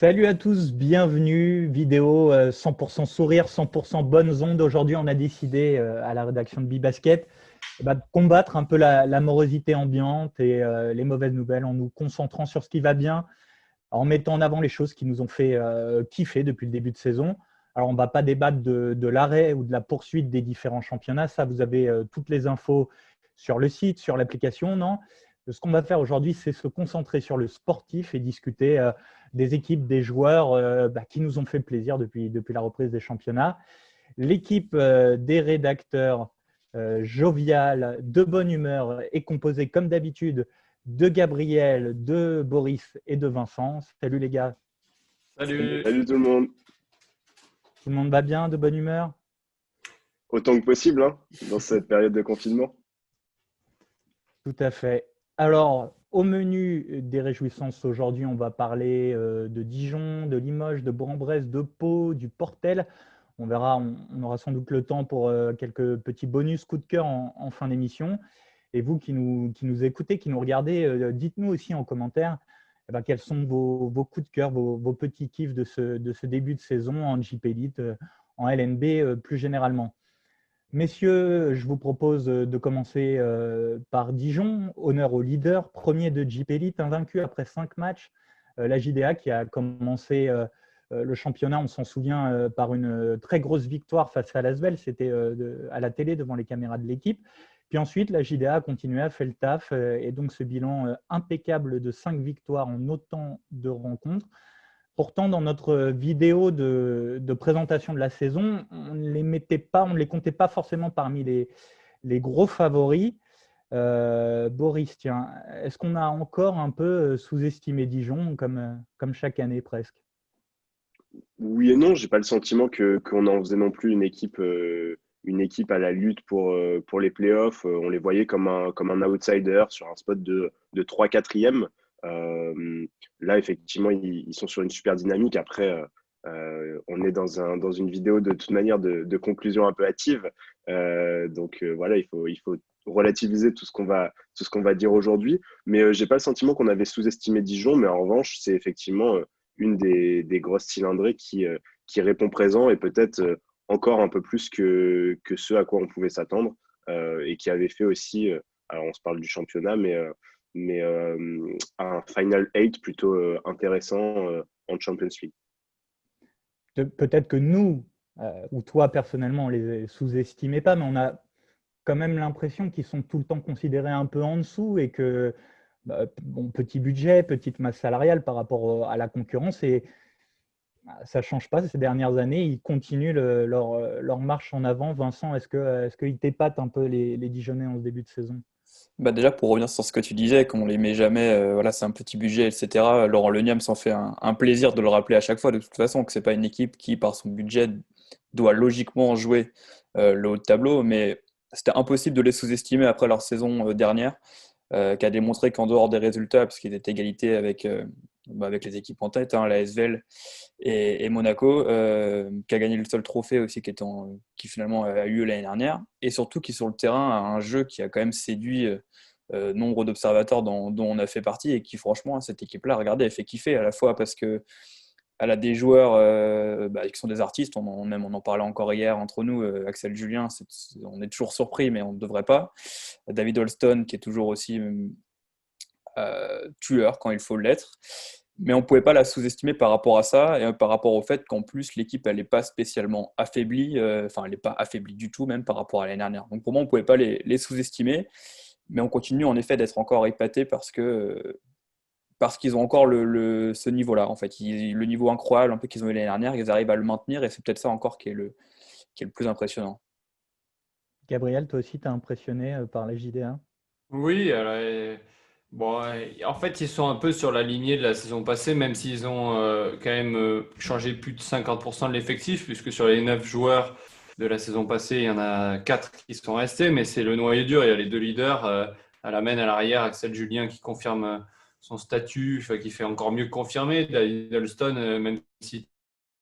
Salut à tous, bienvenue. Vidéo 100% sourire, 100% bonnes ondes. Aujourd'hui, on a décidé à la rédaction de Bibasket de combattre un peu la morosité ambiante et les mauvaises nouvelles en nous concentrant sur ce qui va bien, en mettant en avant les choses qui nous ont fait kiffer depuis le début de saison. Alors, on ne va pas débattre de l'arrêt ou de la poursuite des différents championnats. Ça, vous avez toutes les infos sur le site, sur l'application, non? Ce qu'on va faire aujourd'hui, c'est se concentrer sur le sportif et discuter des équipes, des joueurs qui nous ont fait plaisir depuis la reprise des championnats. L'équipe des rédacteurs joviale, de bonne humeur, est composée comme d'habitude de Gabriel, de Boris et de Vincent. Salut les gars. Salut. Salut tout le monde. Tout le monde va bien, de bonne humeur? Autant que possible dans cette période de confinement. Tout à fait. Alors, au menu des réjouissances aujourd'hui, on va parler de Dijon, de Limoges, de Bourg-en-Bresse, de Pau, du Portel. On verra, on aura sans doute le temps pour quelques petits bonus coup de cœur en fin d'émission. Et vous qui nous écoutez, qui nous regardez, dites-nous aussi en commentaire quels sont vos coups de cœur, vos petits kiffs de ce début de saison en JP Elite, en LNB plus généralement. Messieurs, je vous propose de commencer par Dijon, honneur au leader, premier de JP Elite, invaincu après 5 matchs. La JDA qui a commencé le championnat, on s'en souvient, par une très grosse victoire face à l'Asvel, c'était à la télé devant les caméras de l'équipe. Puis ensuite, la JDA a continué à faire le taf et donc ce bilan impeccable de 5 victoires en autant de rencontres. Pourtant, dans notre vidéo de présentation de la saison, on ne les comptait pas forcément parmi les gros favoris. Boris, tiens, est-ce qu'on a encore un peu sous-estimé Dijon comme chaque année presque? Oui et non, j'ai pas le sentiment qu'on en faisait non plus une équipe à la lutte pour les playoffs. On les voyait comme un outsider sur un spot de 3-4e. Là, effectivement, ils sont sur une super dynamique. Après, on est dans une vidéo de toute manière de conclusion un peu hâtive. Voilà, il faut relativiser tout ce qu'on va dire aujourd'hui. Mais j'ai pas le sentiment qu'on avait sous-estimé Dijon. Mais en revanche, c'est effectivement une des grosses cylindrées qui répond présent et peut-être encore un peu plus que ce à quoi on pouvait s'attendre et qui avait fait aussi, alors on se parle du championnat, mais un Final 8 plutôt intéressant en Champions League. Peut-être que nous, ou toi personnellement, on les sous-estimait pas, mais on a quand même l'impression qu'ils sont tout le temps considérés un peu en dessous et que bon, petit budget, petite masse salariale par rapport à la concurrence et ça ne change pas ces dernières années. Ils continuent leur marche en avant. Vincent, est-ce qu'ils t'épatent un peu les Dijonnais en ce début de saison? Déjà, pour revenir sur ce que tu disais, qu'on les met jamais, voilà, c'est un petit budget, etc. Laurent Leniam s'en fait un plaisir de le rappeler à chaque fois, de toute façon, que c'est pas une équipe qui, par son budget, doit logiquement jouer le haut de tableau, mais c'était impossible de les sous-estimer après leur saison dernière, qui a démontré qu'en dehors des résultats, parce qu'ils étaient égalité avec les équipes en tête, la SVL et Monaco, qui a gagné le seul trophée aussi qui finalement a eu l'année dernière, et surtout qui sur le terrain a un jeu qui a quand même séduit nombre d'observateurs dont on a fait partie et qui franchement cette équipe-là, regardez, elle fait kiffer à la fois parce que elle a des joueurs qui sont des artistes, on en parlait encore hier entre nous, Axel Julien, on est toujours surpris mais on ne devrait pas. David Holston qui est toujours aussi tueur quand il faut l'être. Mais on ne pouvait pas la sous-estimer par rapport à ça et par rapport au fait qu'en plus l'équipe elle n'est pas spécialement affaiblie, elle n'est pas affaiblie du tout même par rapport à l'année dernière. Donc pour moi on ne pouvait pas les sous-estimer, mais on continue en effet d'être encore épaté parce qu'ils ont encore ce niveau-là en fait. Le niveau incroyable un peu qu'ils ont eu l'année dernière, ils arrivent à le maintenir et c'est peut-être ça encore qui est le plus impressionnant. Gabriel, toi aussi, t'es impressionné par la JDA? Oui, alors, bon, en fait, ils sont un peu sur la lignée de la saison passée, même s'ils ont quand même changé plus de 50% de l'effectif, puisque sur les 9 joueurs de la saison passée, il y en a 4 qui sont restés, mais c'est le noyau dur. Il y a les deux leaders, à la main, à l'arrière, Axel Julien qui confirme son statut, enfin, qui fait encore mieux que confirmer. David Alston, même si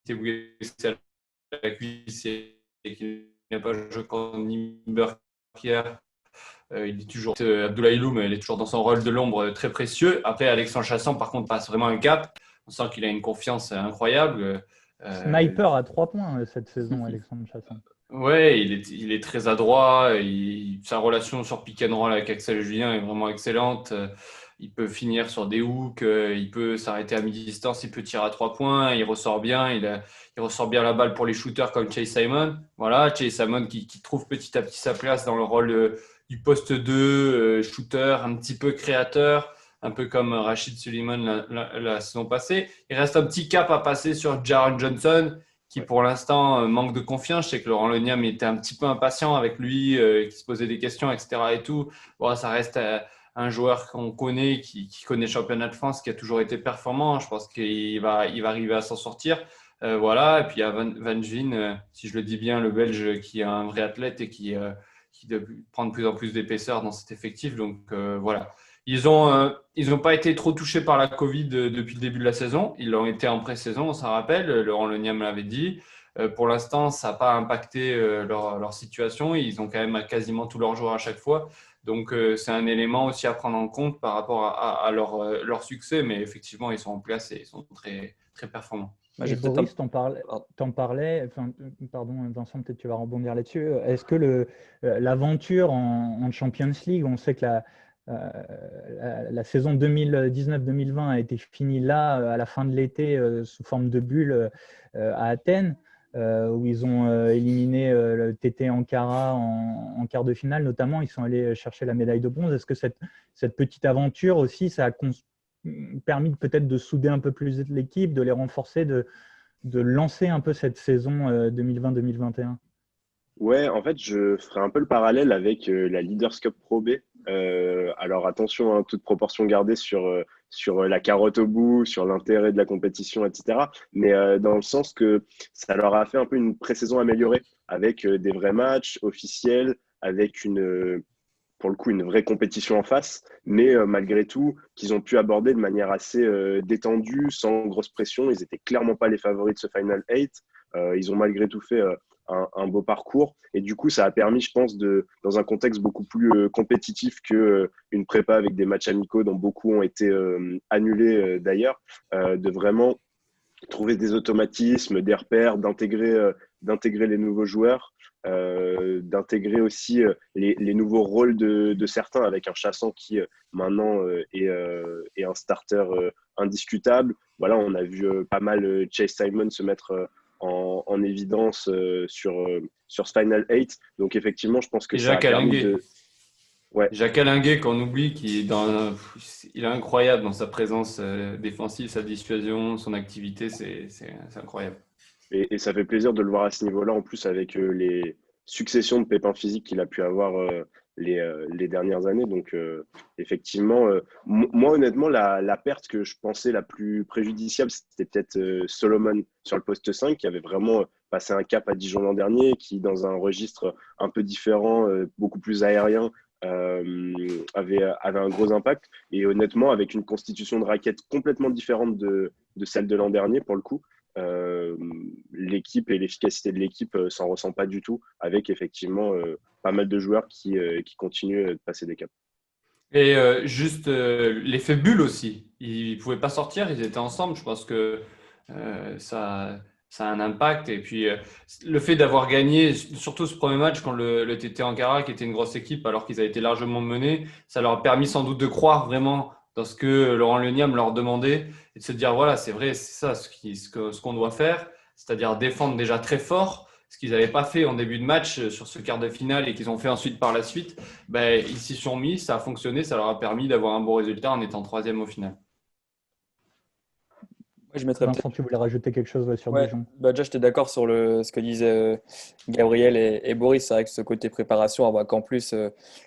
était blessé à la cuisse et qu'il n'a pas joué contre Nimber hier. Il est toujours Abdoulaye Loum, il est toujours dans son rôle de l'ombre très précieux. Après, Alexandre Chassan, par contre, passe vraiment un cap. On sent qu'il a une confiance incroyable. Sniper à 3 points cette saison, Alexandre Chassaing. Ouais, il est très adroit. Sa relation sur pick and roll avec Axel Julien est vraiment excellente. Il peut finir sur des hooks, il peut s'arrêter à mi-distance, il peut tirer à 3 points, il ressort bien, il ressort bien la balle pour les shooters comme Chase Simon. Voilà, Chase Simon qui trouve petit à petit sa place dans le rôle du poste 2, shooter, un petit peu créateur, un peu comme Rashid Suleiman la saison passée. Il reste un petit cap à passer sur Jaron Johnson, qui pour l'instant manque de confiance. Je sais que Laurent Leniam était un petit peu impatient avec lui, qui se posait des questions, etc. et tout. Bon, ça reste un joueur qu'on connaît, qui connaît le championnat de France, qui a toujours été performant. Je pense qu'il va arriver à s'en sortir. Voilà. Et puis il y a Van Veen, si je le dis bien, le Belge, qui est un vrai athlète et qui prend de plus en plus d'épaisseur dans cet effectif. Donc voilà. Ils ont pas été trop touchés par la Covid depuis le début de la saison. Ils l'ont été en pré-saison, on s'en rappelle. Laurent Leniam l'avait dit. Pour l'instant, ça n'a pas impacté leur situation. Ils ont quand même quasiment tous leurs joueurs à chaque fois. Donc, c'est un élément aussi à prendre en compte par rapport à leur succès. Mais effectivement, ils sont en place et ils sont très, très performants. Et Boris, t'en parlais, enfin, pardon Vincent, peut-être tu vas rebondir là-dessus. Est-ce que l'aventure en Champions League, on sait que la saison 2019-2020 a été finie là, à la fin de l'été, sous forme de bulle à Athènes, où ils ont éliminé le TT Ankara en quart de finale, notamment. Ils sont allés chercher la médaille de bronze. Est-ce que cette petite aventure aussi, ça a permis peut-être de souder un peu plus l'équipe, de les renforcer, de lancer un peu cette saison 2020-2021? Ouais, en fait, je ferai un peu le parallèle avec la Leaders Cup Pro B. Alors attention, hein, toute proportion gardée sur la carotte au bout, sur l'intérêt de la compétition, etc. Mais dans le sens que ça leur a fait un peu une pré-saison améliorée, avec des vrais matchs officiels, avec pour le coup, une vraie compétition en face, mais malgré tout, qu'ils ont pu aborder de manière assez détendue, sans grosse pression. Ils n'étaient clairement pas les favoris de ce Final 8. Ils ont malgré tout fait un beau parcours. Et du coup, ça a permis, je pense, dans un contexte beaucoup plus compétitif qu'une prépa avec des matchs amicaux dont beaucoup ont été annulés d'ailleurs, de vraiment trouver des automatismes, des repères, d'intégrer les nouveaux joueurs, d'intégrer aussi les nouveaux rôles de certains, avec un Chassant qui maintenant est un starter indiscutable. Voilà, on a vu pas mal Chase Simon se mettre en évidence sur ce Final 8. Donc effectivement, je pense que ça a permis de… Ouais. Jacques Alinguet, qu'on oublie, il est incroyable dans sa présence défensive, sa dissuasion, son activité, c'est incroyable. Et ça fait plaisir de le voir à ce niveau-là, en plus avec les successions de pépins physiques qu'il a pu avoir les dernières années. Donc effectivement, moi honnêtement, la perte que je pensais la plus préjudiciable, c'était peut-être Solomon sur le poste 5, qui avait vraiment passé un cap à Dijon l'an dernier, qui dans un registre un peu différent, beaucoup plus aérien, avait un gros impact. Et honnêtement, avec une constitution de raquette complètement différente de celle de l'an dernier, pour le coup, l'équipe et l'efficacité de l'équipe s'en ressent pas du tout, avec effectivement pas mal de joueurs qui continuent de passer des caps. Et juste l'effet bulle aussi. Ils ne pouvaient pas sortir, ils étaient ensemble. Je pense que ça a un impact. Et puis, le fait d'avoir gagné, surtout ce premier match, quand le TT Ankara, qui était une grosse équipe, alors qu'ils avaient été largement menés, ça leur a permis sans doute de croire vraiment dans ce que Laurent Leniam leur demandait et de se dire, voilà, c'est vrai, c'est ça ce qu'on doit faire, c'est-à-dire défendre déjà très fort, ce qu'ils n'avaient pas fait en début de match sur ce quart de finale et qu'ils ont fait ensuite par la suite. Ben, ils s'y sont mis, ça a fonctionné, ça leur a permis d'avoir un bon résultat en étant troisième au final. Vincent, tu voulais rajouter quelque chose sur Dijon? Déjà, j'étais d'accord sur ce que disaient Gabriel et Boris. C'est vrai que ce côté préparation, qu'en plus,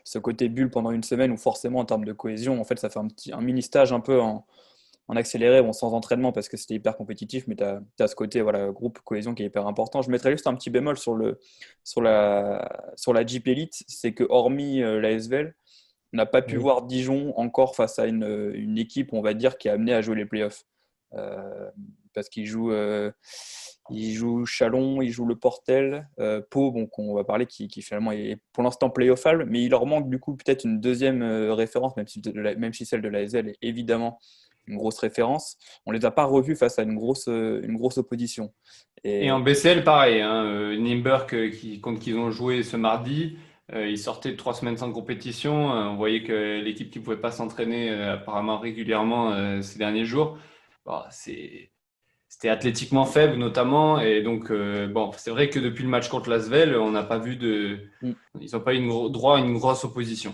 ce côté bulle pendant une semaine, où forcément, en termes de cohésion, en fait, ça fait un mini stage un peu en accéléré, sans entraînement, parce que c'était hyper compétitif, mais tu as ce côté groupe cohésion qui est hyper important. Je mettrais juste un petit bémol sur la Jeep Elite, c'est que hormis la SVL, on n'a pas pu voir Dijon encore face à une équipe, on va dire, qui est amenée à jouer les playoffs. Parce qu'il joue Chalon, il joue le Portel, Pau, qu'on va parler, qui finalement est pour l'instant playoffable, mais il leur manque du coup peut-être une deuxième référence, même si celle de la SL est évidemment une grosse référence. On ne les a pas revus face à une grosse opposition. Et en BCL, pareil, hein, Nymburk, contre qui ils ont joué ce mardi, ils sortaient de 3 semaines sans compétition. On voyait que l'équipe qui ne pouvait pas s'entraîner apparemment régulièrement ces derniers jours, bon, c'était athlétiquement faible notamment. Et donc, bon, c'est vrai que depuis le match contre l'Asvel, on n'a pas vu ils n'ont pas eu droit à une grosse opposition.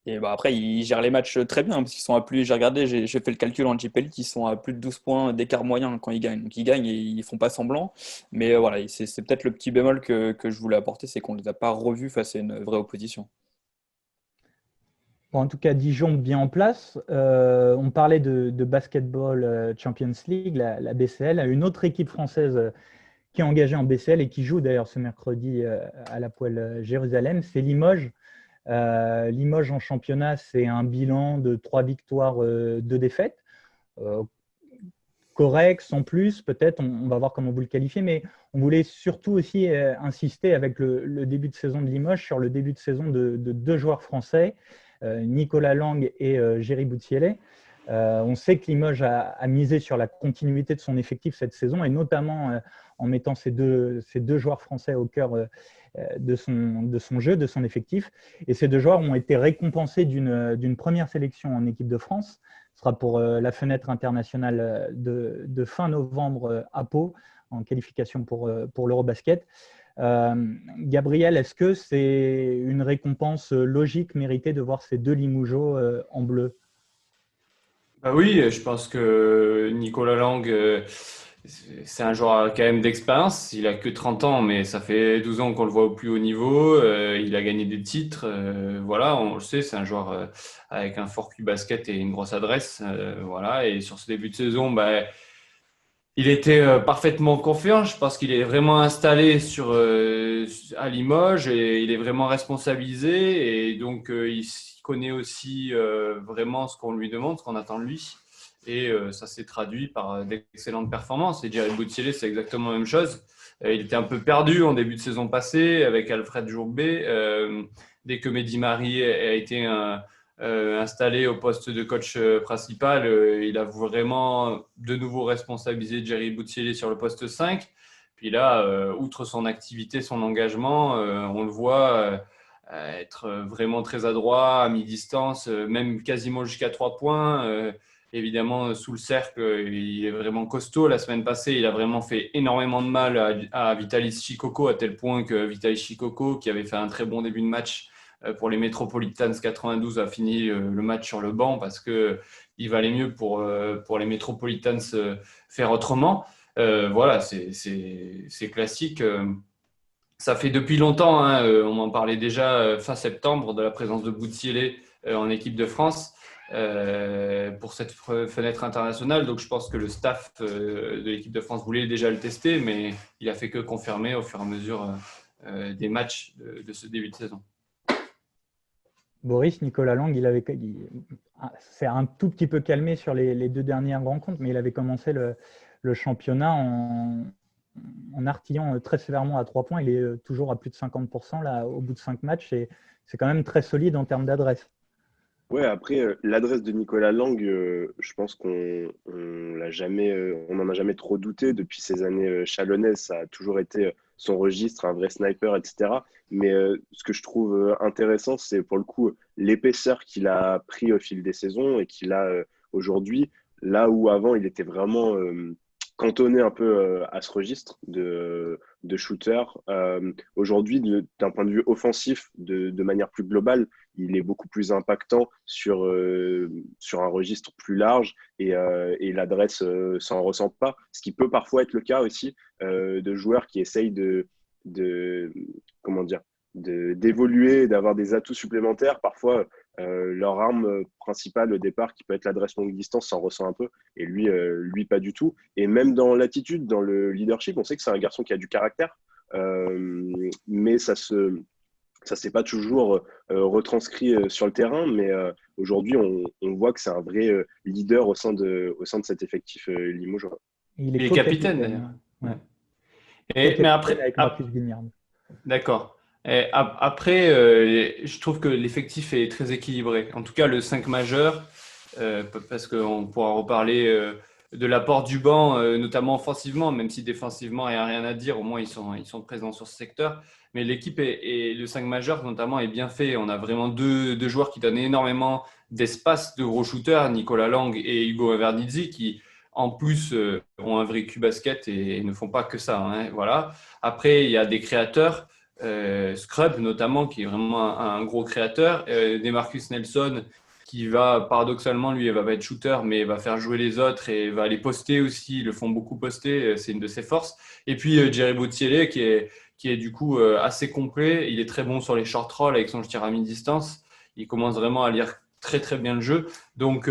Et bah après, ils gèrent les matchs très bien parce qu'ils sont à plus, j'ai regardé, j'ai fait le calcul en JPL, ils sont à plus de 12 points d'écart moyen quand ils gagnent. Donc ils gagnent et ils font pas semblant. Mais voilà, c'est peut-être le petit bémol que je voulais apporter, c'est qu'on ne les a pas revus face à une vraie opposition. Bon, en tout cas, Dijon bien en place. On parlait de Basketball Champions League, la BCL, une autre équipe française qui est engagée en BCL et qui joue d'ailleurs ce mercredi à la Poel Jérusalem, c'est Limoges. Limoges en championnat, c'est un bilan de 3 victoires, 2 défaites. Correct, sans plus, peut-être, on va voir comment vous le qualifiez, mais on voulait surtout aussi insister avec le début de saison de Limoges sur le début de saison de 2 joueurs français, Nicolas Lang et Jerry Boutiellet. On sait que Limoges a misé sur la continuité de son effectif cette saison et notamment en mettant ces deux joueurs français au cœur de son jeu, de son effectif. Et ces 2 joueurs ont été récompensés d'une première sélection en équipe de France. Ce sera pour la fenêtre internationale de fin novembre à Pau, en qualification pour l'Eurobasket. Gabriel, est-ce que c'est une récompense logique, méritée de voir ces 2 Limougeaux en bleu? Bah oui, je pense que Nicolas Lang, c'est un joueur quand même d'expérience. Il a que 30 ans, mais ça fait 12 ans qu'on le voit au plus haut niveau. Il a gagné des titres. Voilà, on le sait, c'est un joueur avec un fort QI basket et une grosse adresse. Voilà, et sur ce début de saison, bah, il était parfaitement confiant. Je pense qu'il est vraiment installé à Limoges et il est vraiment responsabilisé. Et donc, il connaît aussi vraiment ce qu'on lui demande, ce qu'on attend de lui. Et ça s'est traduit par d'excellentes performances. Et Jerry Boutiellet, c'est exactement la même chose. Il était un peu perdu en début de saison passée avec Alfred Jourbet. Dès que Mehdi Mari a été installé au poste de coach principal, il a vraiment de nouveau responsabilisé Jerry Boutiellet sur le poste 5. Puis là, outre son activité, son engagement, on le voit être vraiment très adroit, à mi-distance, même quasiment jusqu'à 3 points. Évidemment, sous le cercle, il est vraiment costaud. La semaine passée, il a vraiment fait énormément de mal à Vitalis Chikoko, à tel point que Vitalis Chikoko, qui avait fait un très bon début de match pour les Metropolitans 92, a fini le match sur le banc parce qu'il valait mieux pour les Metropolitans faire autrement. Voilà, c'est classique. Ça fait depuis longtemps, hein, on en parlait déjà fin septembre, de la présence de Boutiellet en équipe de France. Pour cette fenêtre internationale. Donc, je pense que le staff de l'équipe de France voulait déjà le tester, mais il a fait que confirmer au fur et à mesure des matchs de ce début de saison. Boris, Nicolas Lang, c'est un tout petit peu calmé sur les 2 dernières rencontres, mais il avait commencé le championnat en artillant très sévèrement à 3 points. Il est toujours à plus de 50% là, au bout de 5 matchs, et c'est quand même très solide en termes d'adresse. Ouais, après, l'adresse de Nicolas Lang, je pense on n'en a jamais trop douté depuis ces années chalonnaises. Ça a toujours été son registre, un vrai sniper, etc. Mais ce que je trouve intéressant, c'est pour le coup l'épaisseur qu'il a pris au fil des saisons et qu'il a aujourd'hui, là où avant il était vraiment cantonné un peu à ce registre de shooter. Aujourd'hui, d'un point de vue offensif, de manière plus globale, il est beaucoup plus impactant sur un registre plus large et l'adresse s'en ressent pas. Ce qui peut parfois être le cas aussi de joueurs qui essayent d'évoluer, d'avoir des atouts supplémentaires. Parfois, leur arme principale au départ, qui peut être l'adresse longue distance, s'en ressent un peu. Et lui, pas du tout. Et même dans l'attitude, dans le leadership, on sait que c'est un garçon qui a du caractère. Mais ça s'est pas toujours retranscrit sur le terrain, mais aujourd'hui, on voit que c'est un vrai leader au sein de cet effectif limogeois. Il est capitaine, d'ailleurs. Ouais. Mais après, avec Marcus Guignard. D'accord. Après, je trouve que l'effectif est très équilibré. En tout cas, le 5 majeur, parce qu'on pourra reparler de l'apport du banc, notamment offensivement, même si défensivement, il n'y a rien à dire, au moins ils sont présents sur ce secteur. Mais l'équipe et le 5 majeur, notamment, est bien fait. On a vraiment deux joueurs qui donnent énormément d'espace, de gros shooters, Nicolas Lang et Hugo Avernizzi, qui en plus ont un vrai cul basket et ne font pas que ça. Hein, voilà. Après, il y a des créateurs, Scrub notamment, qui est vraiment un gros créateur, Demarcus Nelson, qui va, paradoxalement, lui, il va pas être shooter, mais il va faire jouer les autres et va les poster aussi. Ils le font beaucoup poster, c'est une de ses forces. Et puis, Jerry Boutielé, qui est du coup assez complet. Il est très bon sur les short rolls avec son tir à mi-distance. Il commence vraiment à lire très, très bien le jeu. Donc,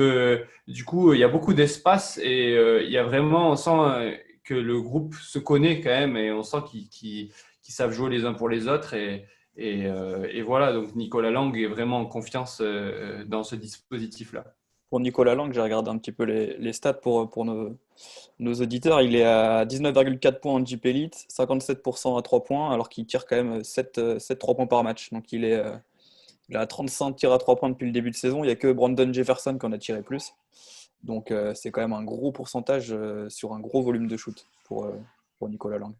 du coup, il y a beaucoup d'espace et il y a vraiment, on sent que le groupe se connaît quand même et on sent qu'ils savent jouer les uns pour les autres. Et voilà, donc Nicolas Lang est vraiment en confiance dans ce dispositif-là. Pour Nicolas Lang, j'ai regardé un petit peu les stats pour nos auditeurs. Il est à 19,4 points en Jeep Elite, 57% à 3 points, alors qu'il tire quand même 7 3 points par match. Donc il a 35 tirs à 3 points depuis le début de saison. Il n'y a que Brandon Jefferson qui en a tiré plus. Donc c'est quand même un gros pourcentage sur un gros volume de shoot pour Nicolas Lang.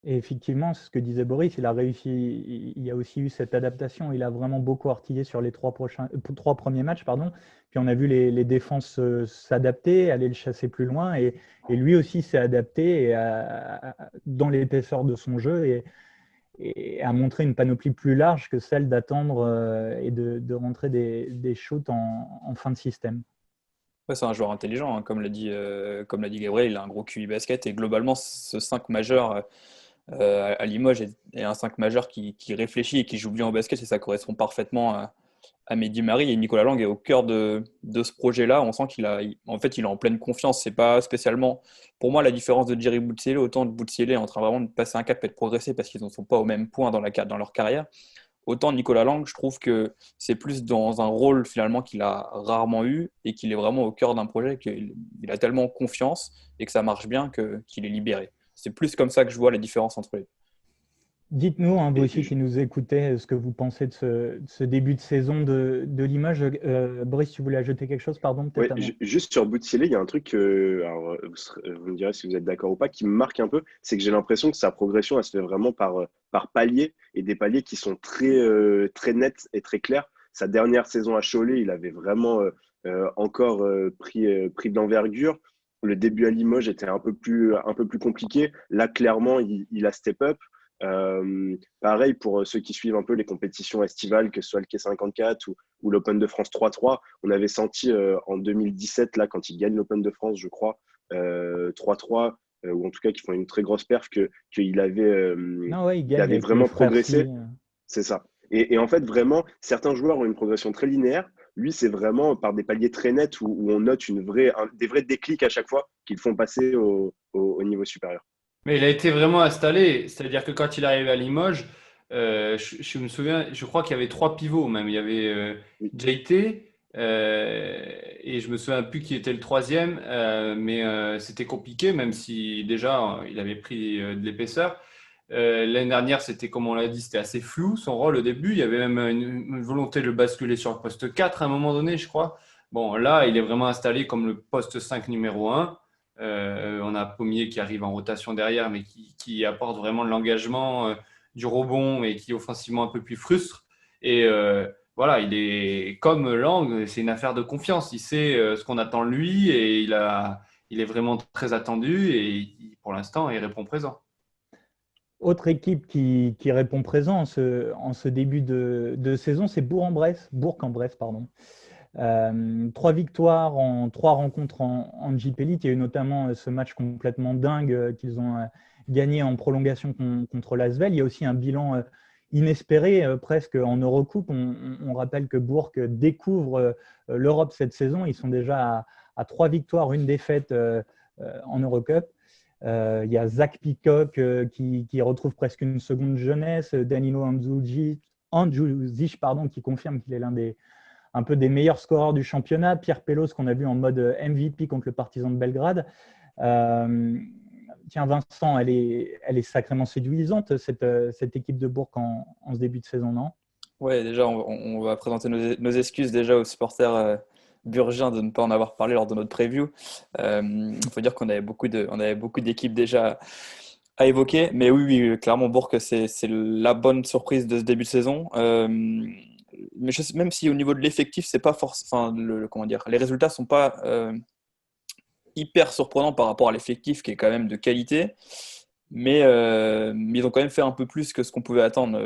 Et effectivement, c'est ce que disait Boris, il a réussi, il y a aussi eu cette adaptation, il a vraiment beaucoup artillé sur les trois premiers matchs, pardon. Puis on a vu les défenses s'adapter, aller le chasser plus loin, et lui aussi s'est adapté dans l'épaisseur de son jeu et a montré une panoplie plus large que celle d'attendre et de rentrer des shoots en fin de système. Ouais, c'est un joueur intelligent, hein. Comme l'a dit Gabriel, il a un gros QI basket, et globalement, ce 5 majeur à Limoges est un 5 majeur qui réfléchit et qui joue bien au basket, et ça correspond parfaitement à Mehdi Mari. Et Nicolas Lang est au cœur de ce projet-là. On sent en fait, il est en pleine confiance. C'est pas spécialement, pour moi, la différence de Jerry Boutielé. Autant de Boutielé est en train vraiment de passer un cap et de progresser parce qu'ils ne sont pas au même point dans leur carrière. Autant Nicolas Lang, je trouve que c'est plus dans un rôle finalement qu'il a rarement eu et qu'il est vraiment au cœur d'un projet, qu'il a tellement confiance et que ça marche bien qu'il est libéré. C'est plus comme ça que je vois la différence entre les deux. Dites-nous, hein, vous aussi qui nous écoutez, ce que vous pensez de ce début de saison de Limoges. Brice, tu voulais ajouter quelque chose, pardon, Ouais, peut-être avant. juste sur Boutielé, il y a un truc, alors, vous me direz si vous êtes d'accord ou pas, qui me marque un peu, c'est que j'ai l'impression que sa progression, elle se fait vraiment par paliers, et des paliers qui sont très nets et très clairs. Sa dernière saison à Cholet, il avait vraiment encore pris de l'envergure. Le début à Limoges était un peu plus compliqué. Là, clairement, il a step up. Pareil pour ceux qui suivent un peu les compétitions estivales, que ce soit le K54 ou l'Open de France 3-3, on avait senti en 2017, là, quand ils gagnent l'Open de France, je crois, 3-3, ou en tout cas qui font une très grosse perf, qu'il avait, Non, ouais, il il gagne avait avec les vraiment frères progressé. Si. C'est ça. Et en fait, vraiment, certains joueurs ont une progression très linéaire. Lui, c'est vraiment par des paliers très nets où on note des vrais déclics à chaque fois qui le font passer au niveau supérieur. Mais il a été vraiment installé, c'est-à-dire que quand il est arrivé à Limoges, je me souviens, je crois qu'il y avait trois pivots même. Il y avait Oui. JT et je me souviens plus qui était le troisième, mais c'était compliqué, même si déjà il avait pris de l'épaisseur. L'année dernière, c'était comme on l'a dit, c'était assez flou son rôle au début. Il y avait même une volonté de le basculer sur le poste 4 à un moment donné, je crois. Bon, là, il est vraiment installé comme le poste 5 numéro 1. On a Pommier qui arrive en rotation derrière, mais qui apporte vraiment de l'engagement, du rebond et qui offensivement un peu plus frustre. Et voilà, il est comme Lang, c'est une affaire de confiance. Il sait ce qu'on attend de lui et il est vraiment très attendu et pour l'instant, il répond présent. Autre équipe qui répond présent en ce début de saison, c'est Bourg-en-Bresse, pardon. 3 victoires en 3 rencontres en Jeep Elite. Il y a eu notamment ce match complètement dingue qu'ils ont gagné en prolongation contre l'Asvel. Il y a aussi un bilan inespéré presque en Eurocoupe. On rappelle que Bourg découvre l'Europe cette saison. Ils sont déjà à 3 victoires, 1 défaite en Eurocup. Il y a Zach Peacock qui retrouve presque une seconde jeunesse, Danilo Andjuzic, qui confirme qu'il est l'un un peu des meilleurs scoreurs du championnat, Pierre Pelos qu'on a vu en mode MVP contre le Partizan de Belgrade. Tiens, Vincent, elle est sacrément séduisante, cette équipe de Bourg en ce début de saison, non? Ouais, déjà, on va présenter nos excuses déjà aux supporters Burgien de ne pas en avoir parlé lors de notre preview. Il faut dire qu'on avait on avait beaucoup d'équipes déjà à évoquer. Mais oui, oui, clairement, Bourg, c'est la bonne surprise de ce début de saison. Mais même si au niveau de l'effectif, c'est pas enfin, comment dire, les résultats sont pas hyper surprenants par rapport à l'effectif qui est quand même de qualité. Mais ils ont quand même fait un peu plus que ce qu'on pouvait attendre.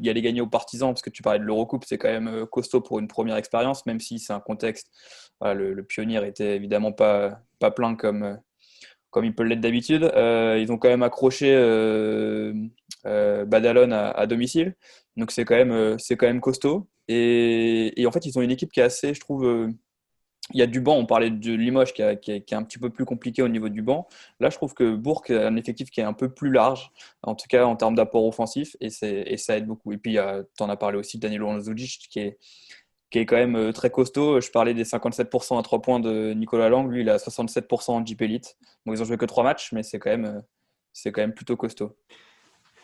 Y aller gagner aux partisans, parce que tu parlais de l'Eurocoupe, c'est quand même costaud pour une première expérience, même si c'est un contexte. Voilà, le Pionnier était évidemment pas plein comme il peut l'être d'habitude. Ils ont quand même accroché Badalone à domicile, donc c'est quand même costaud. Et en fait, ils ont une équipe qui est assez, je trouve. Il y a du banc, on parlait de Limoges qui est un petit peu plus compliqué au niveau du banc. Là, je trouve que Bourg a un effectif qui est un peu plus large, en tout cas en termes d'apport offensif, et ça aide beaucoup. Et puis, tu en as parlé aussi de Danilo Ondzujic, qui est quand même très costaud. Je parlais des 57% à 3 points de Nicolas Lang, lui, il a 67% en Jeep Elite. Bon, ils ont joué que 3 matchs, mais c'est quand même plutôt costaud.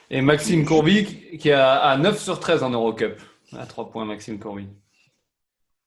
Et Maxime Courby qui est à 9 sur 13 en Eurocup. À 3 points, Maxime Courby.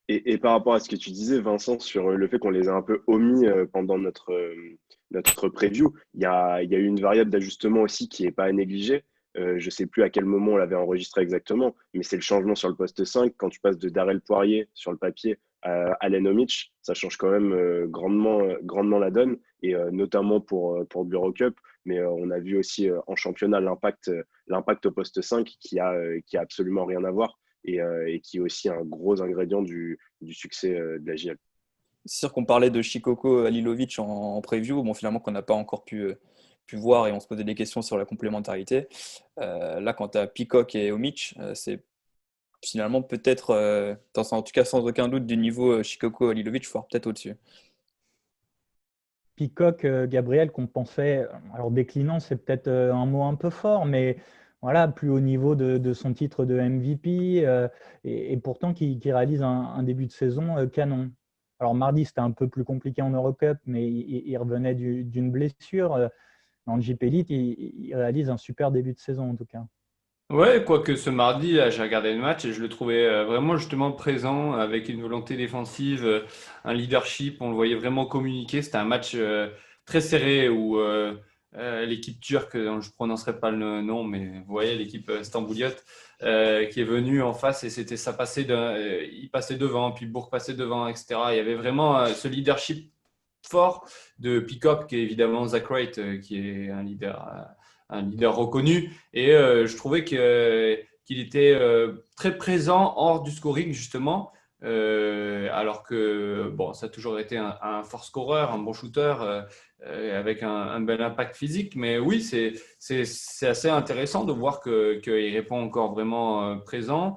Et par rapport à ce que tu disais, Vincent, sur le fait qu'on les a un peu omis pendant notre preview, il y a eu une variable d'ajustement aussi qui n'est pas à négliger. Je ne sais plus à quel moment on l'avait enregistré exactement, mais c'est le changement sur le poste 5. Quand tu passes de Darrell Poirier sur le papier à Alen Omic, ça change quand même grandement la donne, et notamment pour l'Eurocup. Mais on a vu aussi en championnat l'impact au poste 5 qui a absolument rien à voir. Et qui est aussi un gros ingrédient du succès de la JL. C'est sûr qu'on parlait de Chikoko Halilovic en preview, bon, finalement qu'on n'a pas encore pu voir et on se posait des questions sur la complémentarité. Là, quand tu as Peacock et Omic, c'est finalement peut-être, en tout cas sans aucun doute, du niveau Chikoko Halilovic, voire peut-être au-dessus. Peacock, Gabriel, qu'on pensait, alors déclinant, c'est peut-être un mot un peu fort, mais voilà, plus haut niveau de son titre de MVP, et pourtant qui réalise un début de saison canon. Alors mardi, c'était un peu plus compliqué en Eurocup, mais il revenait d'une blessure. En JP Elite, il réalise un super début de saison en tout cas. Ouais, quoique ce mardi, là, j'ai regardé le match et je le trouvais vraiment justement présent avec une volonté défensive, un leadership. On le voyait vraiment communiquer. C'était un match très serré où l'équipe turque, dont je ne prononcerai pas le nom, mais vous voyez, l'équipe stambouliote, qui est venue en face et ça passait il passait devant, puis Bourg passait devant, etc. Il y avait vraiment ce leadership fort de Peacock, qui est évidemment Zach Wright, qui est un leader reconnu. Et je trouvais qu'il était très présent hors du scoring, justement. Alors que bon, ça a toujours été un fort scoreur, un bon shooter, avec un bel impact physique. Mais oui, c'est assez intéressant de voir qu'il répond encore vraiment présent.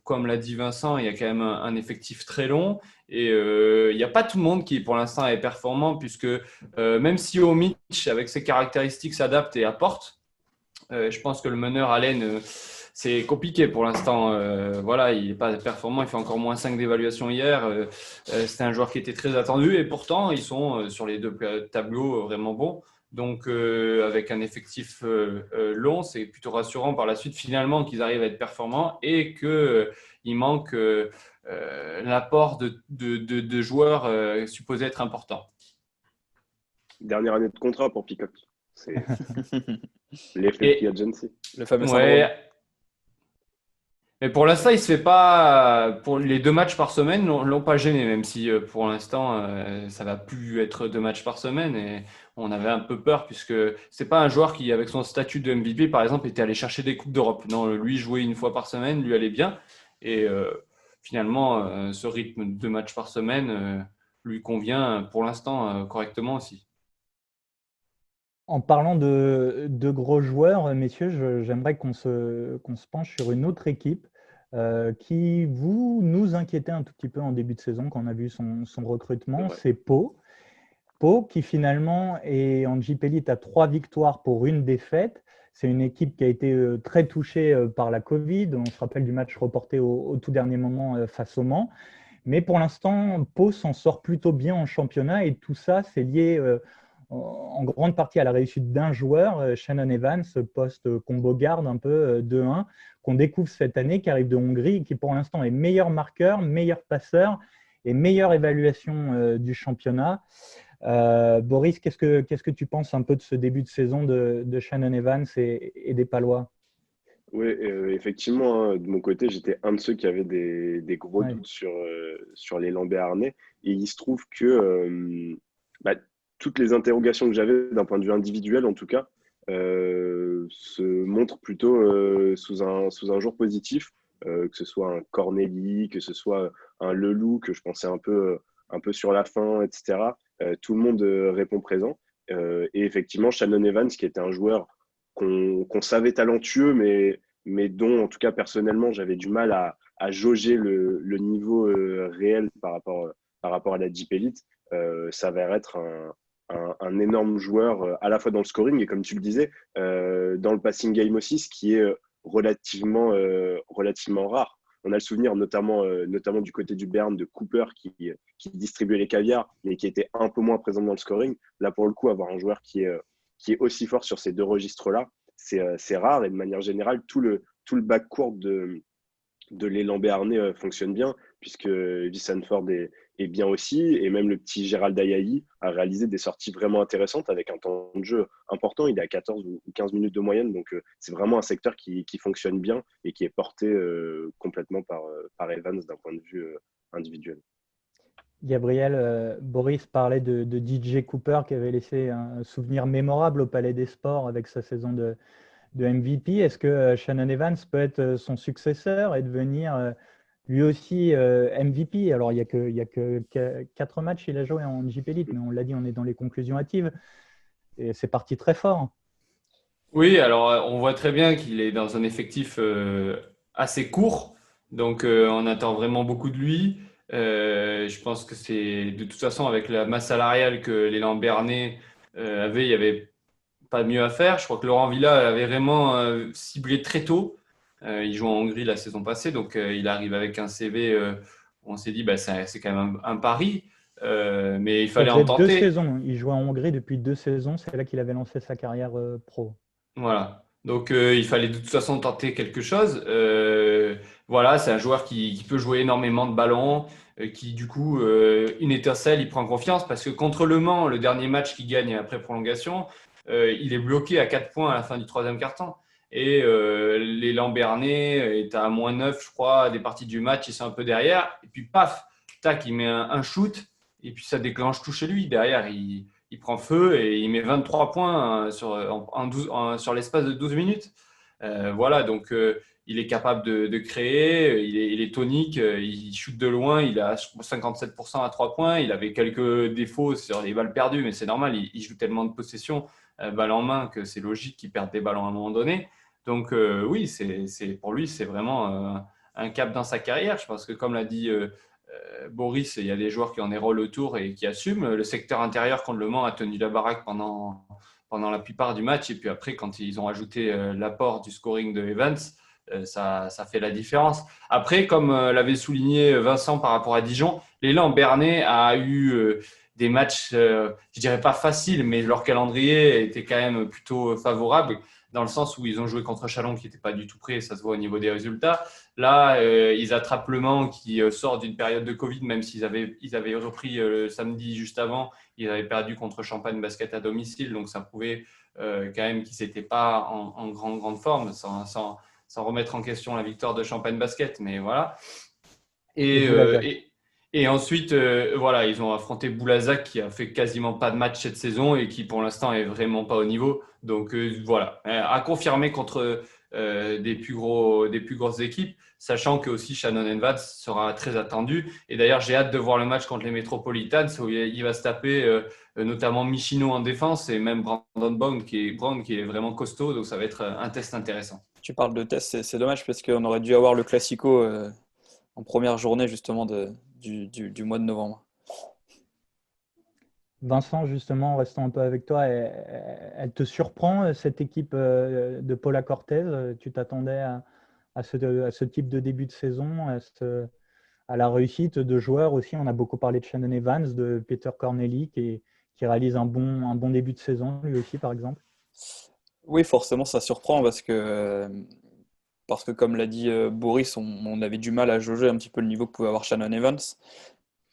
Comme l'a dit Vincent, il y a quand même un effectif très long. Et il n'y a pas tout le monde qui, pour l'instant, est performant, puisque même si Omic, avec ses caractéristiques, s'adapte et apporte, je pense que le meneur Allen, c'est compliqué pour l'instant. Voilà, il n'est pas performant, il fait encore moins 5 d'évaluation hier. C'était un joueur qui était très attendu, et pourtant, ils sont sur les deux tableaux vraiment bons. Donc, avec un effectif long, c'est plutôt rassurant par la suite, finalement, qu'ils arrivent à être performants et qu'il manque l'apport de joueurs supposés être importants. Dernière année de contrat pour Peacock. C'est l'effet free agency. Le fameux ouais, syndrome. mais pour l'instant, il se fait pas. Pour les 2 matchs par semaine, l'ont pas gêné, même si pour l'instant, ça va plus être 2 matchs par semaine. Et on avait un peu peur, puisque c'est pas un joueur qui, avec son statut de MVP, par exemple, était allé chercher des coupes d'Europe. Non, lui jouer une fois par semaine, lui allait bien. Et finalement, ce rythme de 2 matchs par semaine lui convient pour l'instant correctement aussi. En parlant de gros joueurs, messieurs, j'aimerais qu'on se penche sur une autre équipe qui nous inquiétait un tout petit peu en début de saison quand on a vu son recrutement, c'est Pau. Pau qui finalement est en JP Elite à 3 victoires pour 1 défaite. C'est une équipe qui a été très touchée par la Covid. On se rappelle du match reporté au tout dernier moment face au Mans. Mais pour l'instant, Pau s'en sort plutôt bien en championnat, et tout ça, c'est lié en grande partie à la réussite d'un joueur, Shannon Evans, poste combo garde un peu 2-1, qu'on découvre cette année, qui arrive de Hongrie, qui pour l'instant est meilleur marqueur, meilleur passeur, et meilleure évaluation du championnat. Boris, qu'est-ce que tu penses un peu de ce début de saison de Shannon Evans et des Palois? Oui, effectivement, hein, de mon côté, j'étais un de ceux qui avaient des gros Ouais. doutes sur l'élan béarnais. Et il se trouve que bah, toutes les interrogations que j'avais d'un point de vue individuel, en tout cas, se montrent plutôt sous un jour positif, que ce soit un Corneli, que ce soit un Leloup, que je pensais un peu sur la fin, etc. Tout le monde répond présent. Et effectivement, Shannon Evans, qui était un joueur qu'on savait talentueux, mais dont, en tout cas, personnellement, j'avais du mal à jauger le niveau réel par rapport à la Jeep Elite, s'avère être un énorme joueur, à la fois dans le scoring et, comme tu le disais, dans le passing game aussi, ce qui est relativement rare. On a le souvenir notamment du côté du Bern de Cooper qui distribuait les caviars, mais qui était un peu moins présent dans le scoring. Là, pour le coup, avoir un joueur qui est aussi fort sur ces deux registres-là, c'est rare. Et de manière générale, tout le backcourt de l'élan béarnais fonctionne bien, puisque Vissenford est bien aussi, et même le petit Gérald Ayayi a réalisé des sorties vraiment intéressantes avec un temps de jeu important. Il est à 14 ou 15 minutes de moyenne, donc c'est vraiment un secteur qui fonctionne bien et qui est porté complètement par Evans d'un point de vue individuel. Gabriel, Boris parlait de DJ Cooper qui avait laissé un souvenir mémorable au Palais des Sports avec sa saison de MVP. Est-ce que Shannon Evans peut être son successeur et devenir lui aussi MVP? Alors, il y a que 4 matchs il a joué en JP Elite, mais on l'a dit, on est dans les conclusions hâtives. Et c'est parti très fort. Oui, alors on voit très bien qu'il est dans un effectif assez court, donc on attend vraiment beaucoup de lui. Je pense que c'est de toute façon avec la masse salariale que l'élan Bernay avait, il n'y avait pas mieux à faire. Je crois que Laurent Villa avait vraiment ciblé très tôt. Il joue en Hongrie la saison passée, donc il arrive avec un CV. On s'est dit, bah, c'est quand même un pari, mais il Ça fallait en faisait 2 tenter. saisons. Il jouait en Hongrie depuis 2 saisons. C'est là qu'il avait lancé sa carrière pro. Voilà. Donc, il fallait de toute façon tenter quelque chose. Voilà, c'est un joueur qui peut jouer énormément de ballons, qui du coup, une étincelle, il prend confiance parce que contre Le Mans, le dernier match qu'il gagne après prolongation, il est bloqué à 4 points à la fin du troisième quart-temps. Et l'élan Bernay est à -9, je crois, des parties du match, ils sont un peu derrière. Et puis, paf, tac, il met un shoot et puis ça déclenche tout chez lui. Derrière, il prend feu et il met 23 points sur l'espace de 12 minutes. Voilà, donc il est capable de créer, il est tonique, il shoot de loin, il a 57% à 3 points, il avait quelques défauts sur les balles perdues, mais c'est normal, il joue tellement de possessions, balle en main, que c'est logique qu'il perde des ballons à un moment donné. Donc oui, pour lui, c'est vraiment un cap dans sa carrière. Je pense que comme l'a dit Boris, il y a des joueurs qui en rôle autour et qui assument. Le secteur intérieur contre Le Mans a tenu la baraque pendant la plupart du match. Et puis après, quand ils ont ajouté l'apport du scoring de Evans, ça fait la différence. Après, comme l'avait souligné Vincent par rapport à Dijon, l'élan Bernay a eu des matchs, je dirais pas faciles, mais leur calendrier était quand même plutôt favorable, dans le sens où ils ont joué contre Chalon qui n'était pas du tout prêt, ça se voit au niveau des résultats. Là, ils attrapent Le Mans qui sort d'une période de Covid, même s'ils avaient repris le samedi juste avant. Ils avaient perdu contre Champagne Basket à domicile, donc ça prouvait quand même qu'ils n'étaient pas en grande forme, sans remettre en question la victoire de Champagne Basket. Mais voilà. Et, et ensuite, voilà, ils ont affronté Boulazac qui a fait quasiment pas de match cette saison et qui pour l'instant est vraiment pas au niveau. Donc voilà, à confirmer contre des plus grosses équipes, sachant que aussi Shannon Evans sera très attendu. Et d'ailleurs, j'ai hâte de voir le match contre les Metropolitans où il va se taper notamment Michino en défense et même Brandon Brown qui est vraiment costaud. Donc ça va être un test intéressant. Tu parles de test, c'est dommage parce qu'on aurait dû avoir le Classico en première journée justement du mois de novembre. Vincent, justement, restons un peu avec toi, elle te surprend cette équipe de Paula Cortez? Tu t'attendais à ce type de début de saison, à la réussite de joueurs aussi? On a beaucoup parlé de Shannon Evans, de Peter Corneli qui réalise un bon début de saison, lui aussi, par exemple. Oui, forcément, ça surprend parce que comme l'a dit Boris, on avait du mal à jauger un petit peu le niveau que pouvait avoir Shannon Evans.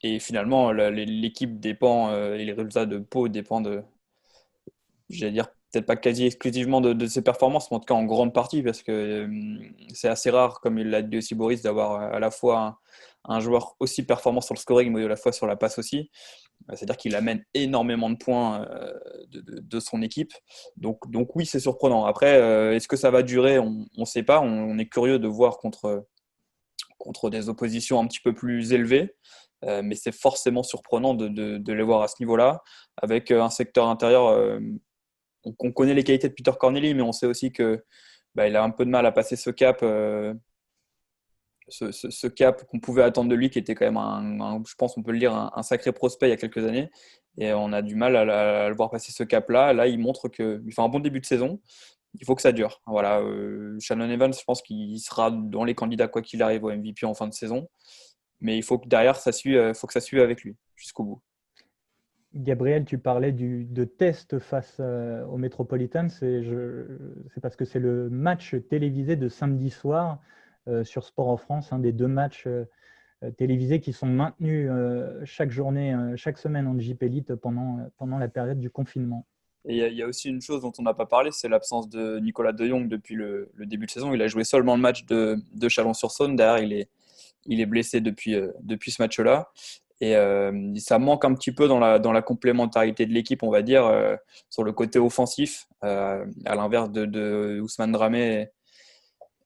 Et finalement, l'équipe dépend, et les résultats de Pau dépendent, j'allais dire, peut-être pas quasi exclusivement de ses performances, mais en tout cas en grande partie, parce que c'est assez rare, comme il l'a dit aussi Boris, d'avoir à la fois un joueur aussi performant sur le scoring, mais à la fois sur la passe aussi. C'est-à-dire qu'il amène énormément de points de son équipe. Donc oui, c'est surprenant. Après, est-ce que ça va durer? On ne sait pas. On est curieux de voir contre des oppositions un petit peu plus élevées. Mais c'est forcément surprenant de les voir à ce niveau-là, avec un secteur intérieur. On connaît les qualités de Peter Corneli, mais on sait aussi que il a un peu de mal à passer ce cap, ce cap qu'on pouvait attendre de lui, qui était quand même, je pense, on peut le dire, un sacré prospect il y a quelques années. Et on a du mal à le voir passer ce cap-là. Là, il montre qu'il fait un bon début de saison. Il faut que ça dure. Voilà, Shannon Evans, je pense qu'il sera dans les candidats quoi qu'il arrive au MVP en fin de saison. Mais il faut que derrière, faut que ça suive avec lui jusqu'au bout. Gabriel, tu parlais de test face aux Metropolitans. C'est parce que c'est le match télévisé de samedi soir sur Sport en France, un des 2 matchs télévisés qui sont maintenus chaque journée, chaque semaine en JP Elite pendant la période du confinement. Et il y a aussi une chose dont on n'a pas parlé, c'est l'absence de Nicolas De Jong depuis le début de saison. Il a joué seulement le match de Chalon-sur-Saône. Derrière, il est blessé depuis ce match-là. Et ça manque un petit peu dans la complémentarité de l'équipe, on va dire, sur le côté offensif, à l'inverse de Ousmane Dramé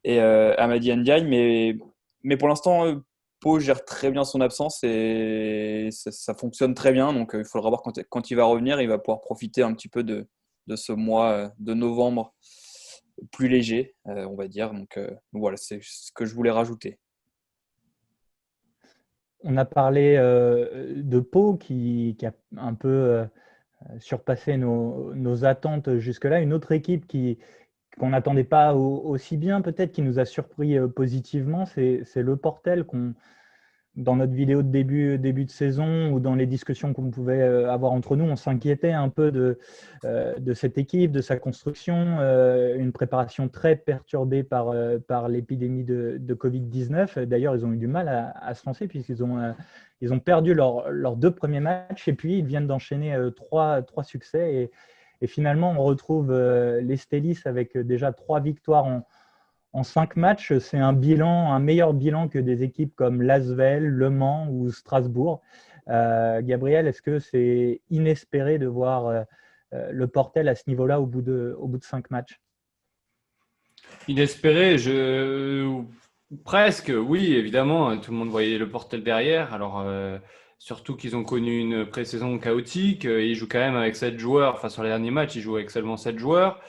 et Amady Ndiaye. Mais pour l'instant, Pau gère très bien son absence et ça fonctionne très bien. Donc il faudra voir quand il va revenir, il va pouvoir profiter un petit peu de ce mois de novembre plus léger, on va dire. Donc voilà, c'est ce que je voulais rajouter. On a parlé de Pau qui a un peu surpassé nos attentes jusque-là. Une autre équipe qu'on n'attendait pas aussi bien, peut-être, qui nous a surpris positivement, c'est Le Portel. Dans notre vidéo de début de saison ou dans les discussions qu'on pouvait avoir entre nous, on s'inquiétait un peu de cette équipe, de sa construction, une préparation très perturbée par l'épidémie de Covid-19. D'ailleurs, ils ont eu du mal à se lancer puisqu'ils ont perdu leurs 2 premiers matchs et puis ils viennent d'enchaîner 3 succès. Et finalement, on retrouve les Stellis avec déjà 3 victoires en 5 matchs. C'est un meilleur bilan que des équipes comme Lasvel, Le Mans ou Strasbourg. Gabriel, est-ce que c'est inespéré de voir le Portel à ce niveau-là au bout de 5 matchs? Inespéré, presque, oui, évidemment. Tout le monde voyait le Portel derrière. Alors, surtout qu'ils ont connu une pré-saison chaotique. Ils jouent quand même avec 7 joueurs. Enfin, sur les derniers matchs, ils jouent avec seulement 7 joueurs.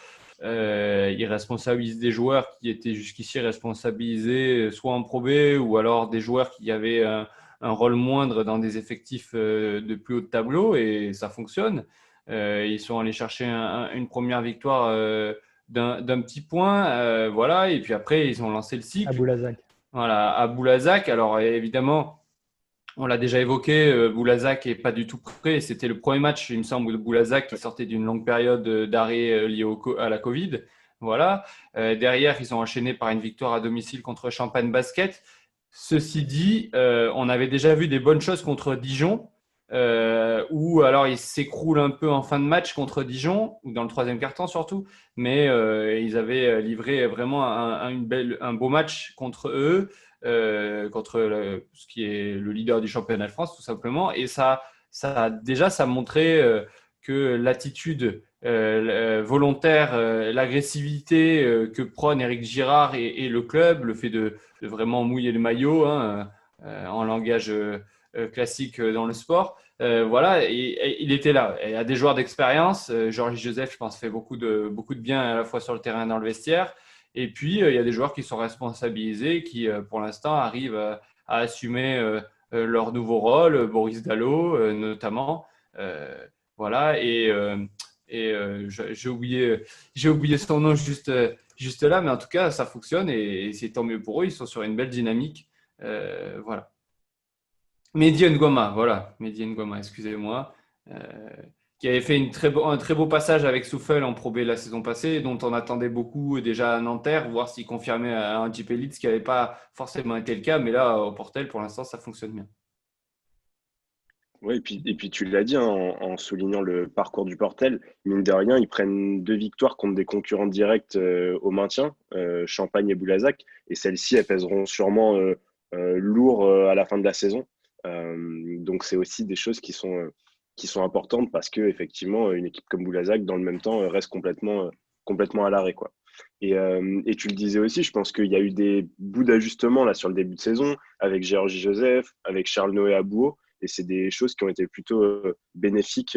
Ils responsabilisent des joueurs qui étaient jusqu'ici responsabilisés soit en Pro B ou alors des joueurs qui avaient un rôle moindre dans des effectifs de plus haut de tableau et ça fonctionne. Ils sont allés chercher une première victoire d'un petit point, voilà, et puis après ils ont lancé le cycle. À Boulazac. Voilà, à Boulazac. Alors évidemment, on l'a déjà évoqué, Boulazac n'est pas du tout prêt. C'était le premier match, il me semble, de Boulazac qui sortait d'une longue période d'arrêt liée à la Covid. Voilà. Derrière, ils ont enchaîné par une victoire à domicile contre Champagne Basket. Ceci dit, on avait déjà vu des bonnes choses contre Dijon, où alors ils s'écroulent un peu en fin de match contre Dijon, ou dans le 3e quart-temps surtout, mais ils avaient livré vraiment un beau match contre eux. Contre ce qui est le leader du championnat de France, tout simplement. Et ça montrait que l'attitude volontaire, l'agressivité que prône Éric Girard et le club, le fait de vraiment mouiller le maillot, hein, en langage classique dans le sport, voilà, et il était là. Il y a des joueurs d'expérience. Georges Joseph, je pense, fait beaucoup de bien à la fois sur le terrain et dans le vestiaire. Et puis, il y a des joueurs qui sont responsabilisés, qui, pour l'instant, arrivent à assumer leur nouveau rôle. Boris Dallot, notamment. Voilà. Et j'ai oublié son nom juste là, mais en tout cas, ça fonctionne et c'est tant mieux pour eux. Ils sont sur une belle dynamique. Voilà. Mehdi Ngoma, voilà. Mehdi Ngoma, excusez-moi. Qui avait fait un très beau passage avec Souffel en Pro B la saison passée, dont on attendait beaucoup déjà à Nanterre, voir s'il confirmait un JP, ce qui n'avait pas forcément été le cas, mais là, au Portel, pour l'instant, ça fonctionne bien. Ouais, et puis tu l'as dit hein, en soulignant le parcours du Portel, mine de rien, ils prennent 2 victoires contre des concurrents directs au maintien, Champagne et Boulazac, et celles-ci, elles pèseront sûrement lourd à la fin de la saison. Donc c'est aussi des choses qui sont importantes parce que effectivement, une équipe comme Boulazac, dans le même temps, reste complètement à l'arrêt, quoi. Et tu le disais aussi, je pense qu'il y a eu des bouts d'ajustement là sur le début de saison avec Géorgie Joseph, avec Charles Noé Abouo. Et c'est des choses qui ont été plutôt bénéfiques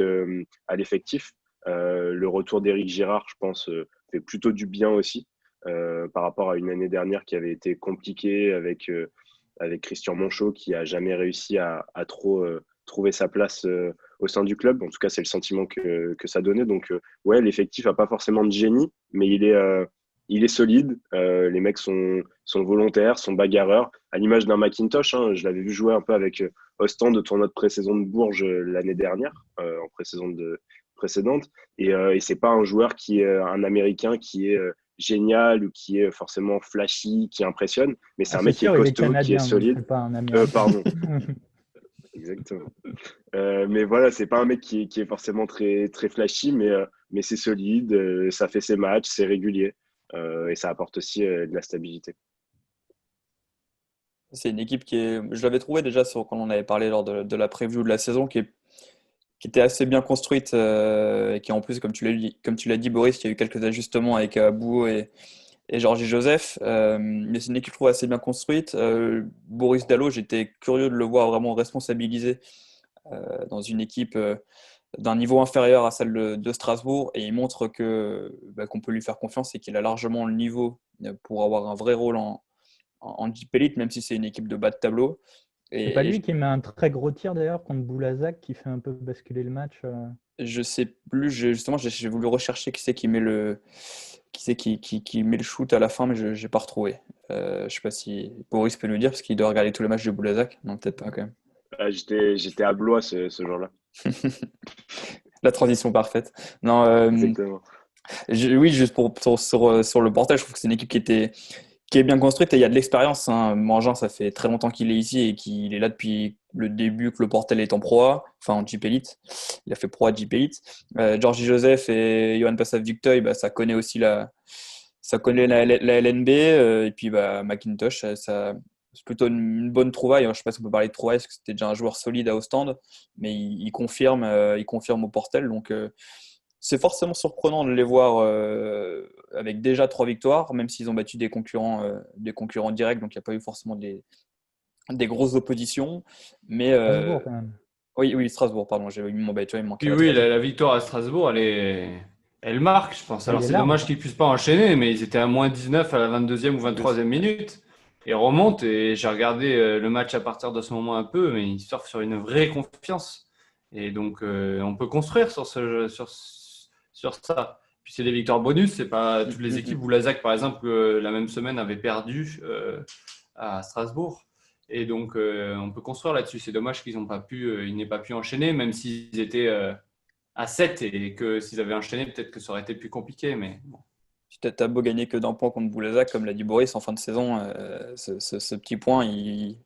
à l'effectif. Le retour d'Éric Girard, je pense, fait plutôt du bien aussi par rapport à une année dernière qui avait été compliquée avec Christian Monchot qui a jamais réussi à trop trouver sa place au sein du club. En tout cas, c'est le sentiment que ça donnait. Donc, ouais, l'effectif n'a pas forcément de génie, mais il est solide. Les mecs sont volontaires, sont bagarreurs. À l'image d'un McIntosh, hein, je l'avais vu jouer un peu avec Ostende au tournoi de pré-saison de Bourges l'année dernière, en précédente. Et c'est pas un joueur qui est un Américain qui est génial ou qui est forcément flashy, qui impressionne, mais c'est Ah, un c'est mec qui est sûr, il est costaud, qui est canadien, donc solide. c'est pas un Américain. Pardon, exactement. Mais voilà, c'est pas un mec qui est forcément très, très flashy, mais c'est solide, ça fait ses matchs, c'est régulier, et ça apporte aussi de la stabilité. C'est une équipe je l'avais trouvé déjà quand on avait parlé lors de la preview de la saison, qui était assez bien construite et qui en plus, comme tu l'as dit, Boris, qui a eu quelques ajustements avec Abou et Georgie Joseph. Mais c'est une équipe, je trouve, assez bien construite. Boris Dallo, j'étais curieux de le voir vraiment responsabilisé dans une équipe d'un niveau inférieur à celle de Strasbourg, et il montre qu'on peut lui faire confiance et qu'il a largement le niveau pour avoir un vrai rôle en Jeep Elite, même si c'est une équipe de bas de tableau. C'est pas Et lui qui met un très gros tir d'ailleurs contre Boulazac qui fait un peu basculer le match. je sais plus, justement, j'ai voulu rechercher qui c'est qui met le shoot à la fin, mais je n'ai pas retrouvé. Je sais pas si Boris peut nous dire, parce qu'il doit regarder tous les matchs de Boulazac. Non, peut-être pas quand même. J'étais à Blois ce jour-là. La transition parfaite. Non, Exactement. oui, juste sur le portage, je trouve que c'est une équipe qui est bien construite et il y a de l'expérience, hein. Mangin, ça fait très longtemps qu'il est ici et qu'il est là depuis le début que le Portel est en Pro A, enfin en Jeep Elite. Il a fait Pro A Jeep Elite. Georgie Joseph et Johan Passav Ductoy, ça connaît aussi la LNB. Et puis McIntosh, c'est plutôt une bonne trouvaille. Je ne sais pas si on peut parler de trouvaille parce que c'était déjà un joueur solide à Ostende, mais il confirme au Portel. Donc c'est forcément surprenant de les voir avec déjà 3 victoires, même s'ils ont battu des concurrents directs, donc il n'y a pas eu forcément des grosses oppositions. Mais Strasbourg quand même. oui, oui, Strasbourg, pardon, j'ai eu mon bêtise, il me manquait Puis la oui, troisième. la victoire à Strasbourg, elle marque, je pense. Ah, Alors il est c'est large. dommage qu'ils puissent pas enchaîner, mais ils étaient à moins 19 à la 22e ou En plus, 23e minute. Ils remontent et j'ai regardé le match à partir de ce moment un peu, mais ils surfent sur une vraie confiance. Et donc on peut construire sur ça. Puis c'est des victoires bonus, c'est pas toutes les équipes. Boulazac, par exemple, la même semaine avait perdu à Strasbourg. Et donc, on peut construire là-dessus. C'est dommage ils n'aient pas pu enchaîner, même s'ils étaient à 7 et que s'ils avaient enchaîné, peut-être que ça aurait été plus compliqué. Mais bon. t'as beau gagner que d'un point contre Boulazac, comme l'a dit Boris en fin de saison, ce petit point, il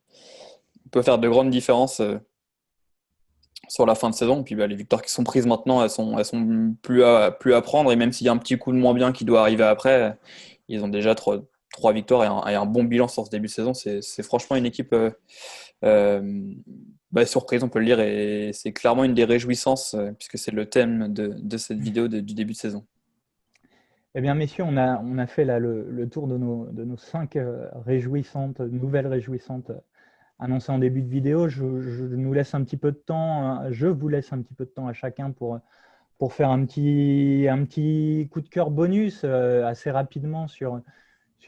peut faire de grandes différences sur la fin de saison. Puis les victoires qui sont prises maintenant, elles sont plus à prendre. Et même s'il y a un petit coup de moins bien qui doit arriver après, ils ont déjà trois victoires et un bon bilan sur ce début de saison. C'est franchement une équipe euh, surprise, on peut le dire. Et c'est clairement une des réjouissances, puisque c'est le thème de cette vidéo du début de saison. Eh bien, messieurs, on a fait là le tour de nos 5 nouvelles réjouissantes annoncées en début de vidéo. Je nous laisse un petit peu de temps, je vous laisse un petit peu de temps à chacun pour faire un petit coup de cœur bonus assez rapidement sur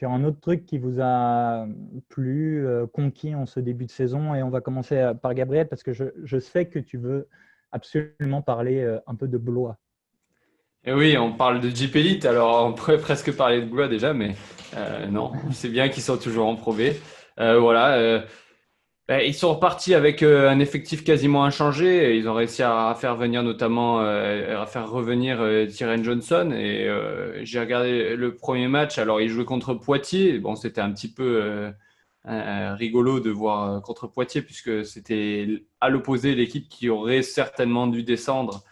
un autre truc qui vous a plu, conquis en ce début de saison. Et on va commencer par Gabriel parce que je sais que tu veux absolument parler un peu de Blois. Et oui, on parle de Jeep Elite, alors on pourrait presque parler de Blois déjà, mais non, c'est bien qu'ils sont toujours en Pro B. Voilà. Ils sont repartis avec un effectif quasiment inchangé. Ils ont réussi à faire venir notamment, à faire revenir Tyrion Johnson. Et j'ai regardé le premier match. Alors, ils jouaient contre Poitiers. Bon, c'était un petit peu rigolo de voir contre Poitiers, puisque c'était à l'opposé l'équipe qui aurait certainement dû descendre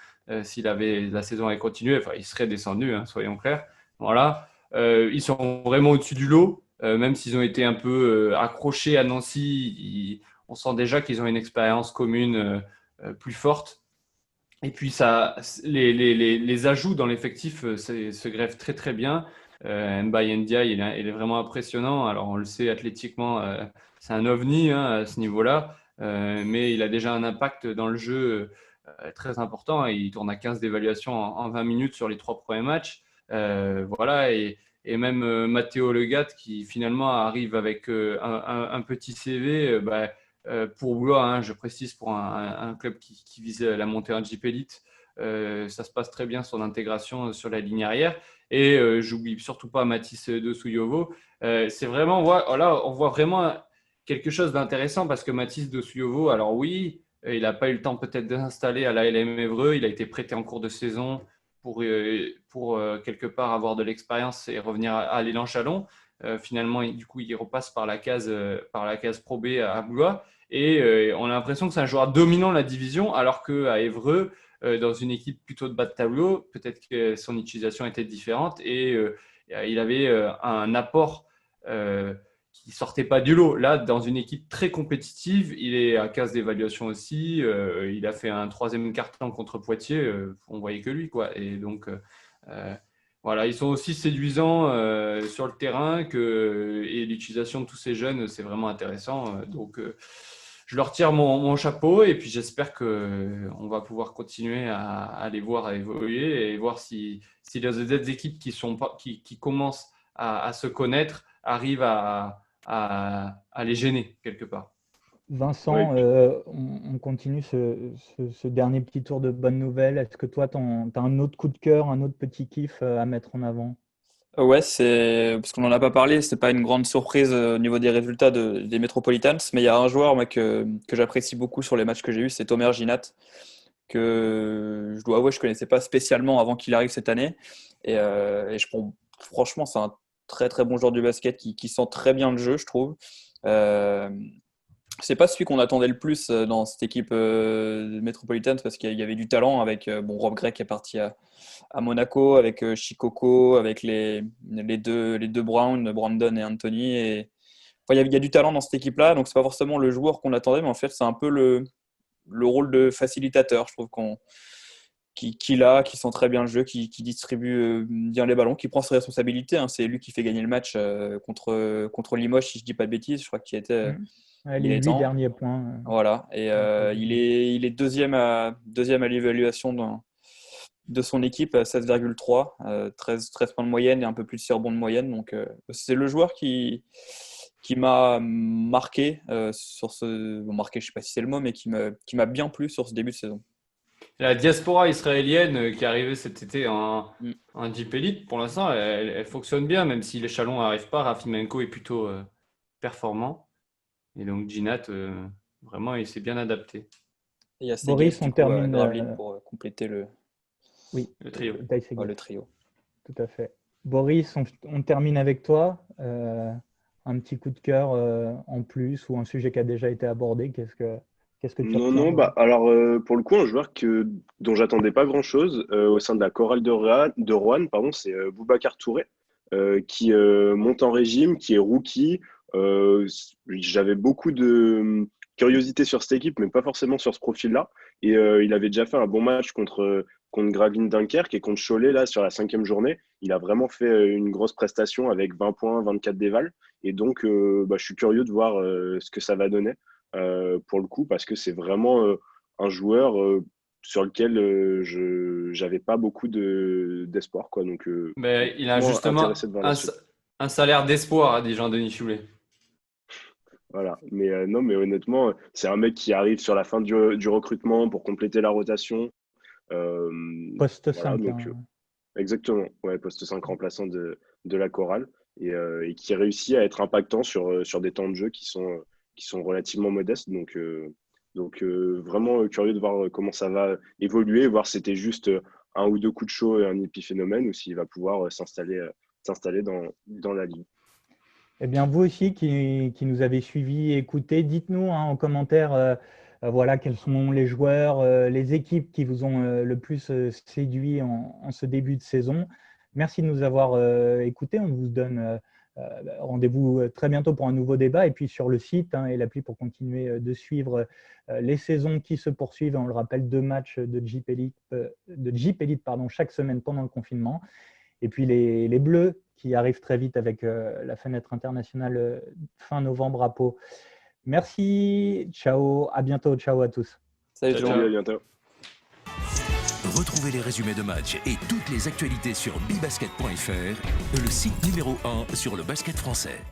si la saison avait continué. Enfin, ils seraient descendus, hein, soyons clairs. Voilà. Ils sont vraiment au-dessus du lot, même s'ils ont été un peu accrochés à Nancy. On sent déjà qu'ils ont une expérience commune plus forte. Et puis, les ajouts dans l'effectif se greffent très, très bien. Mbaye Ndiaye, il est vraiment impressionnant. Alors, on le sait, athlétiquement, c'est un ovni hein, à ce niveau-là. Mais il a déjà un impact dans le jeu très important. Il tourne à 15 d'évaluation en 20 minutes sur les 3 premiers matchs. Voilà. Et même Matteo Legat, qui finalement arrive avec un petit CV, pour Blois, hein, je précise, pour un club qui vise la montée en JP Elite, ça se passe très bien son intégration sur la ligne arrière. Et j'oublie surtout pas Mathis de Souyovo. C'est vraiment, voilà, on voit vraiment quelque chose d'intéressant parce que Mathis de Souyovo, alors oui, il n'a pas eu le temps peut-être d'installer à la LM Évreux. Il a été prêté en cours de saison pour quelque part avoir de l'expérience et revenir à l'élan Chalon. Finalement, du coup, il repasse par la case Pro B à Blois. Et on a l'impression que c'est un joueur dominant de la division, alors qu'à Évreux, dans une équipe plutôt de bas de tableau, peut-être que son utilisation était différente et il avait un apport qui sortait pas du lot. Là, dans une équipe très compétitive, il est à 15 d'évaluation aussi. Il a fait un 3e carton contre Poitiers. On voyait que lui, quoi. Et donc, voilà, ils sont aussi séduisants sur le terrain et l'utilisation de tous ces jeunes, c'est vraiment intéressant. Donc, je leur tire mon chapeau et puis j'espère qu'on va pouvoir continuer à les voir à évoluer et voir si les autres équipes qui commencent à se connaître arrivent à les gêner quelque part. Vincent, Ouais. on continue ce dernier petit tour de bonnes nouvelles. Est-ce que toi, tu as un autre coup de cœur, un autre petit kiff à mettre en avant? Ouais, c'est parce qu'on n'en a pas parlé, c'est pas une grande surprise au niveau des résultats des Metropolitans, mais il y a un joueur moi, que j'apprécie beaucoup sur les matchs que j'ai eus, c'est Tomer Ginat, que je dois avouer je connaissais pas spécialement avant qu'il arrive cette année, et franchement c'est un très très bon joueur du basket qui sent très bien le jeu, je trouve. Euh, c'est pas celui qu'on attendait le plus dans cette équipe Metropolitans parce qu'il y avait du talent avec Rob Gray qui est parti à Monaco, avec Shikoko, avec les deux Brown, Brandon et Anthony. Et, enfin, il y a du talent dans cette équipe-là, donc c'est pas forcément le joueur qu'on attendait, mais en fait c'est un peu le rôle de facilitateur, je trouve qui sent très bien le jeu, qui distribue bien les ballons, qui prend ses responsabilités. Hein. C'est lui qui fait gagner le match contre Limoges, si je dis pas de bêtises. Je crois qu'il était, Ouais, il les est 8 temps. derniers points. Voilà. Et il est deuxième à l'évaluation de son équipe à 16,3, 13 points de moyenne et un peu plus de 6 rebonds de moyenne. Donc, c'est le joueur qui m'a marqué marqué, je sais pas si c'est le mot, mais qui m'a bien plu sur ce début de saison. La diaspora israélienne qui est arrivée cet été Mm. en Jeep Elite, pour l'instant, elle fonctionne bien, même si les Chalons n'arrivent pas. Rafimenko est plutôt performant. Et donc, Ginat, vraiment, il s'est bien adapté. Et il y a Boris, Seged, on du coup, à termine. Gravelines pour compléter Oui, Le trio. Taïsegui, le trio. tout à fait. Boris, on termine avec toi. Un petit coup de cœur en plus ou un sujet qui a déjà été abordé. Qu'est-ce que tu Non, retiens, non, Boris? alors pour le coup, un joueur dont j'attendais pas grand-chose au sein de la chorale de Roanne, pardon, c'est Boubacar Touré, qui monte en régime, qui est rookie. Euh, J'avais beaucoup de curiosité sur cette équipe, mais pas forcément sur ce profil-là. Et il avait déjà fait un bon match contre Gravelines Dunkerque et contre Cholet, là, sur la 5e journée. Il a vraiment fait une grosse prestation avec 20 points, 24 dévals. Et donc, je suis curieux de voir ce que ça va donner pour le coup, parce que c'est vraiment un joueur sur lequel je n'avais pas beaucoup d'espoir, quoi. Donc, Mais il a vraiment justement intéressé de voir la suite. un salaire d'espoir, a dit Jean-Denis Choulet. Voilà. Mais non, mais honnêtement, c'est un mec qui arrive sur la fin du recrutement pour compléter la rotation. Euh, Poste voilà, 5. donc exactement. Ouais, poste 5 remplaçant de la chorale et qui réussit à être impactant sur des temps de jeu qui sont relativement modestes. Donc vraiment curieux de voir comment ça va évoluer, voir si c'était juste un ou deux coups de chaud et un épiphénomène ou s'il va pouvoir s'installer dans la ligue. Eh bien, vous aussi qui nous avez suivis, écoutés, dites-nous en commentaire voilà, quels sont les joueurs, les équipes qui vous ont le plus séduit en ce début de saison. Merci de nous avoir écoutés. On vous donne rendez-vous très bientôt pour un nouveau débat. Et puis sur le site et l'appli pour continuer de suivre les saisons qui se poursuivent. On le rappelle, 2 matchs de Jeep Elite, chaque semaine pendant le confinement. Et puis les Bleus qui arrivent très vite avec la fenêtre internationale fin novembre à Pau. Merci, ciao, à bientôt, ciao à tous. Salut, Salut, à bientôt. Retrouvez les résumés de matchs et toutes les actualités sur bibasket.fr, le site numéro 1 sur le basket français.